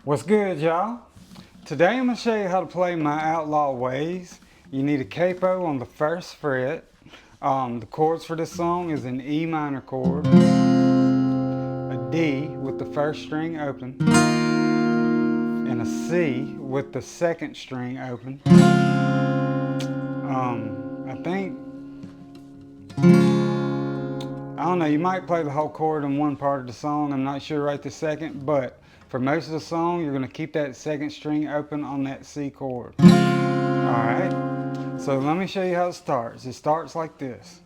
What's good, y'all? Today I'm going to show you how to play my Outlaw ways. You need a capo on the first fret. The chords for this song is an E minor chord, a D with the first string open, and a C with the second string open. I don't know, you might play the whole chord in one part of the song, I'm not sure right this second, but for most of the song, you're going to keep that second string open on that C chord. Alright, so let me show you how it starts. It starts like this.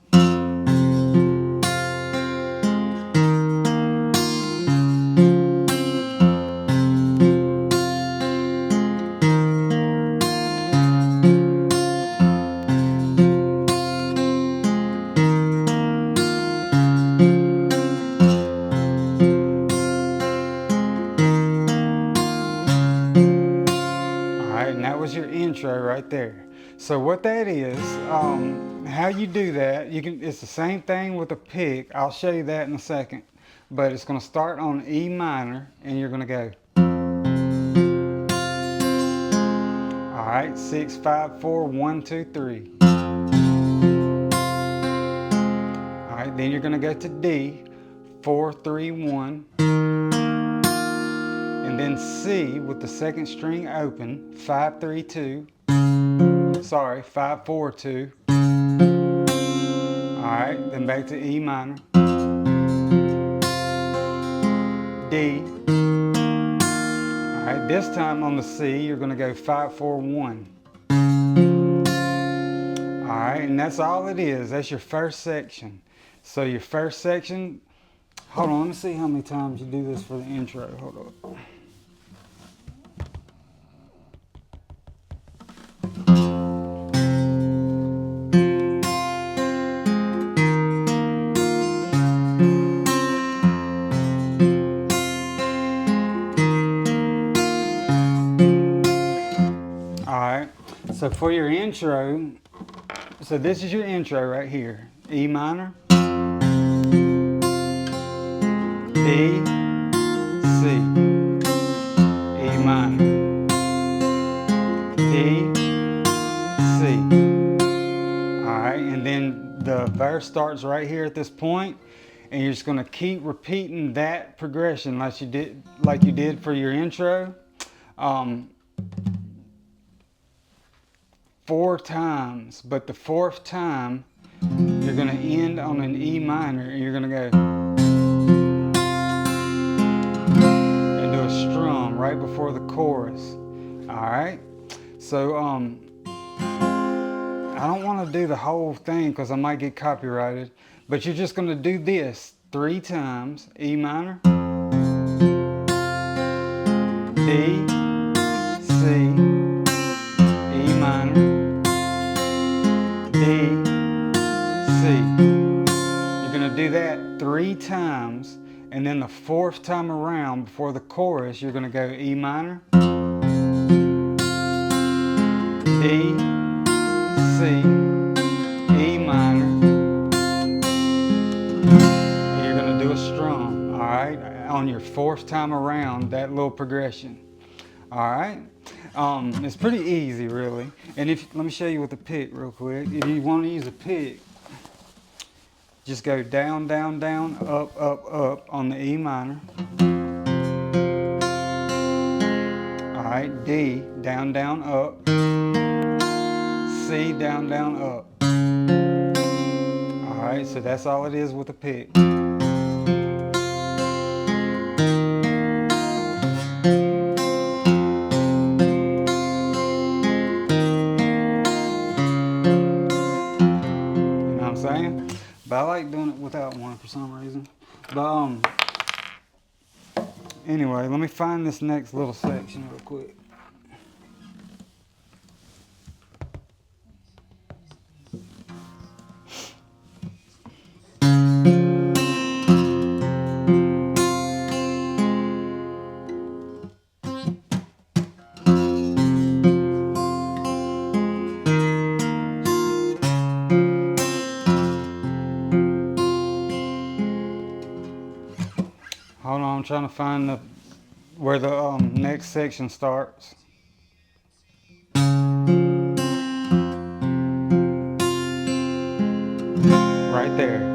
And that was your intro right there. So what that is, how you do that, it's the same thing with a pick. I'll show you that in a second. But it's going to start on E minor and you're going to go. Alright, 6, 5, 4, 1, 2, 3. Alright, then you're going to go to D, 4, 3, 1. And then C with the second string open, 5, 3, 2. Sorry, 5, 4, 2. Alright, then back to E minor. D. Alright, this time on the C, you're going to go 5, 4, 1. Alright, and that's all it is. That's your first section. So your first section, hold on, let me see how many times you do this for the intro. Hold on. Alright, so for your intro, so this is your intro right here. E minor, D, C, E minor, D, C. Alright, and then the verse starts right here at this point, and you're just going to keep repeating that progression like you did for your intro. 4 times, but the 4th time you're going to end on an E minor and you're going to go and do a strum right before the chorus. Alright, so I don't want to do the whole thing because I might get copyrighted, but you're just going to do this 3 times. E minor, D, C, E minor, D, C. You're going to do that 3 times, and then the 4th time around before the chorus, you're going to go E minor, D, C, E minor, and you're going to do a strum, alright, on your 4th time around, that little progression. Alright, it's pretty easy really, and let me show you with the pick real quick. If you want to use a pick, just go down, down, down, up, up, up on the E minor. Alright, D, down, down, up. C, down, down, up. Alright, so that's all it is with a pick. Saying, but I like doing it without one for some reason. But anyway, let me find this next little section real quick. Hold on, I'm trying to find where the next section starts. Right there.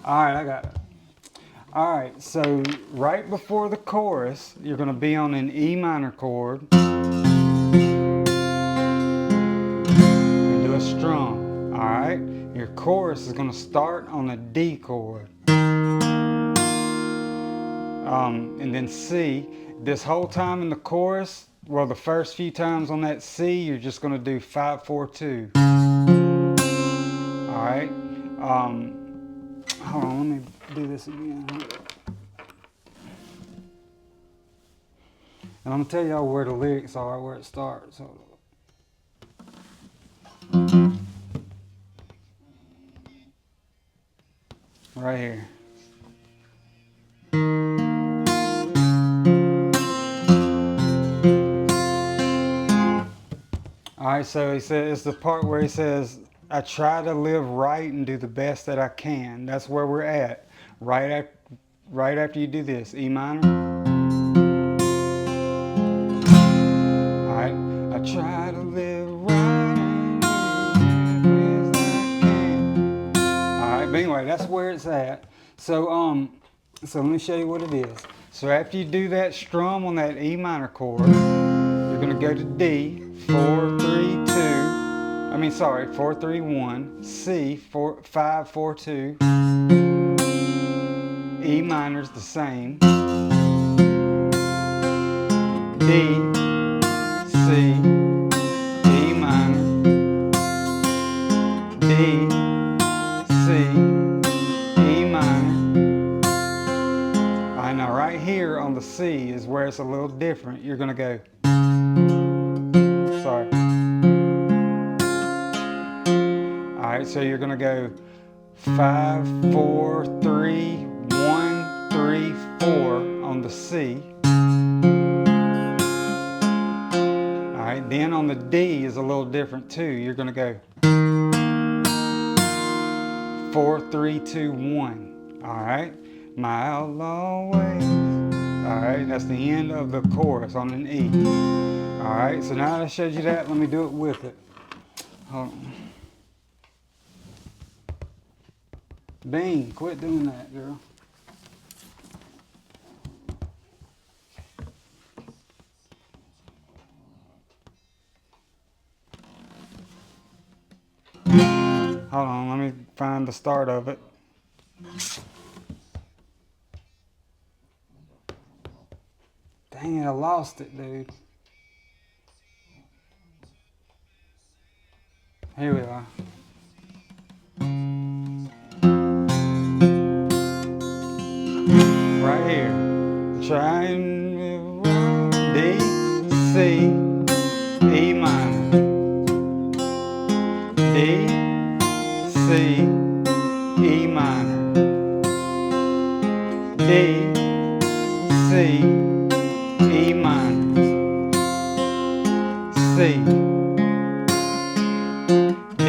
Alright, I got it. Alright, so right before the chorus, you're going to be on an E minor chord and do a strum. Alright, your chorus is going to start on a D chord. And then C. This whole time in the chorus, well, the first few times on that C, you're just going to do 5, 4, 2. Alright, hold on, let me do this again. And I'm going to tell y'all where the lyrics are, where it starts. Right here. Alright, so he says, it's the part where he says, I try to live right and do the best that I can. That's where we're at. Right after you do this, E minor. Alright, I try to live right and do the best I can. Alright, but anyway, that's where it's at. So let me show you what it is. So after you do that strum on that E minor chord, you're going to go to D, 4, 3, 2. 4, 3, 1. C, 5, 4, 2. E minor's the same. D, C, E minor. D, C, E minor. Alright, now right here on the C is where it's a little different. You're going to go. Sorry. Alright, so you're going to go 5, 4, 3, 1, 3, 4 on the C. Alright, then on the D is a little different too. You're going to go 4, 3, 2, 1. Alright, my outlaw ways. Alright, that's the end of the chorus on an E. Alright, so now that I showed you that, let me do it with it. Hold on. Bean, quit doing that, girl. Hold on, let me find the start of it. Dang it, I lost it, dude. Here we are. Right here. Try and D, C, E minor. D, C, E minor. D, C, E minor. C, D,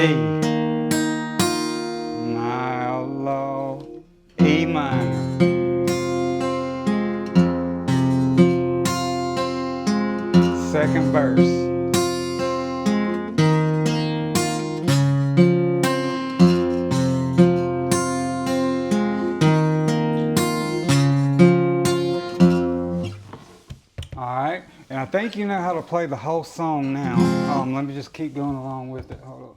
my outlaw, E minor. Second verse. Alright, and I think you know how to play the whole song now. Let me just keep going along with it. Hold on.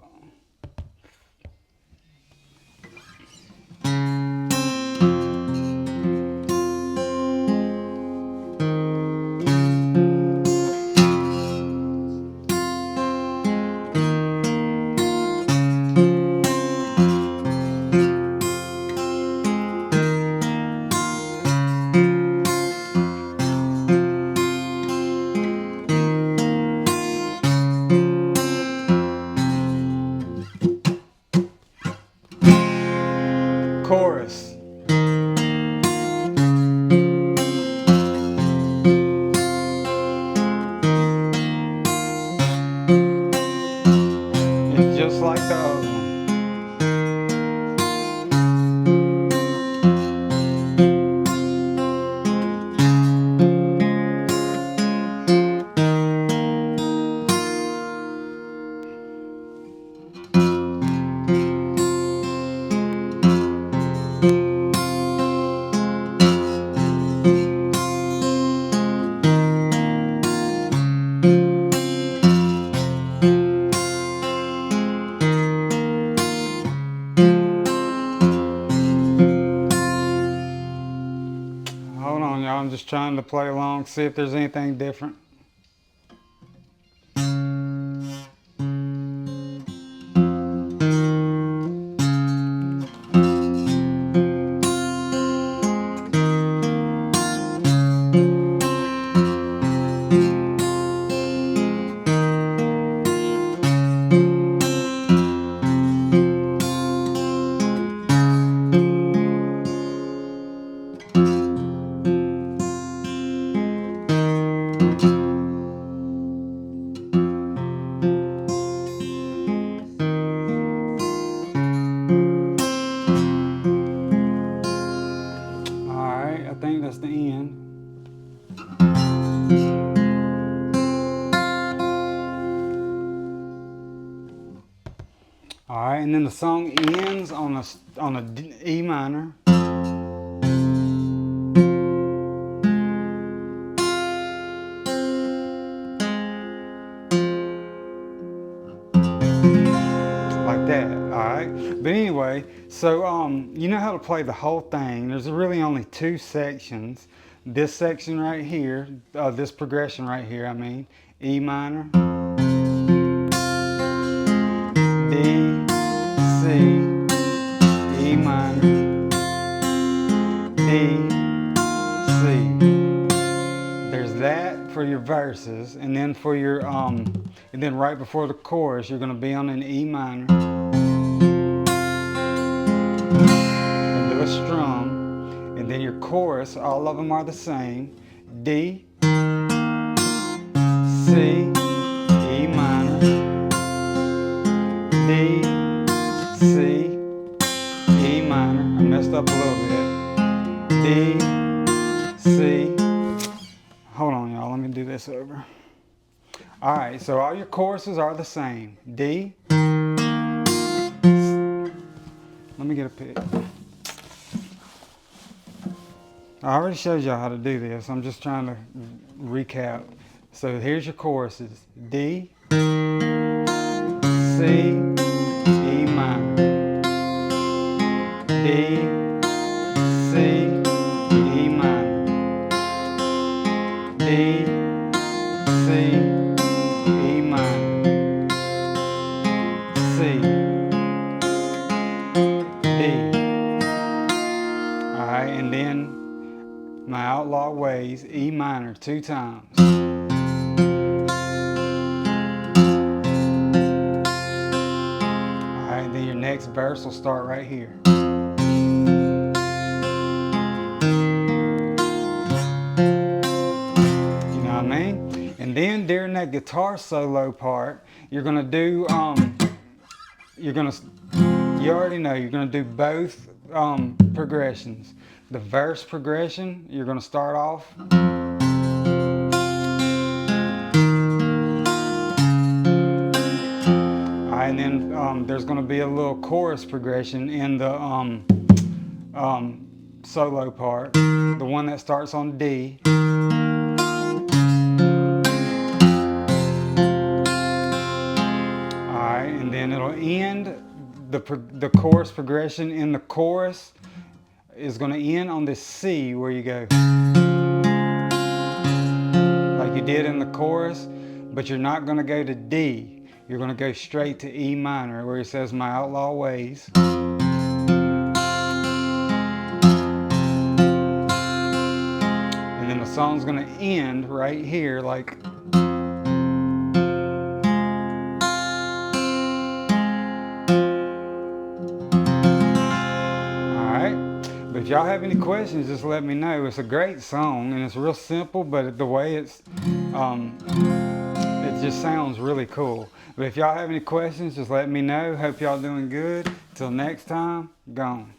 Hold on, y'all. I'm just trying to play along, see if there's anything different. Alright, I think that's the end. Alright, and then the song ends on a E minor. Like that, alright? But anyway, so you know how to play the whole thing. There's really only two sections. This section right here, this progression right here, I mean, E minor, D, C, E minor, D, C. There's that for your verses, and then for your and then right before the chorus, you're going to be on an E minor and do a strum, and then your chorus, all of them are the same: D, C, E minor, D, C, E minor. I messed up a little bit. D, C. Hold on, y'all. Let me do this over. All right, so all your choruses are the same. D. Let me get a pick. I already showed y'all how to do this. I'm just trying to recap. So here's your choruses. D, C, E minor. D, C, E minor. D, C, E minor, C, D. Alright, and then my Outlaw Ways, E minor 2 times. Alright, then your next verse will start right here. And then during that guitar solo part, you're gonna do, you already know, you're gonna do both progressions. The verse progression, you're gonna start off. And then there's gonna be a little chorus progression in the solo part, the one that starts on D. And then it'll end, the chorus progression in the chorus is going to end on this C where you go like you did in the chorus, but you're not going to go to D. You're going to go straight to E minor where it says my Outlaw Ways. And then the song's going to end right here like. If y'all have any questions, just let me know. It's a great song and it's real simple, but the way it just sounds really cool. But if y'all have any questions, just let me know. Hope y'all doing good. Till next time, gone.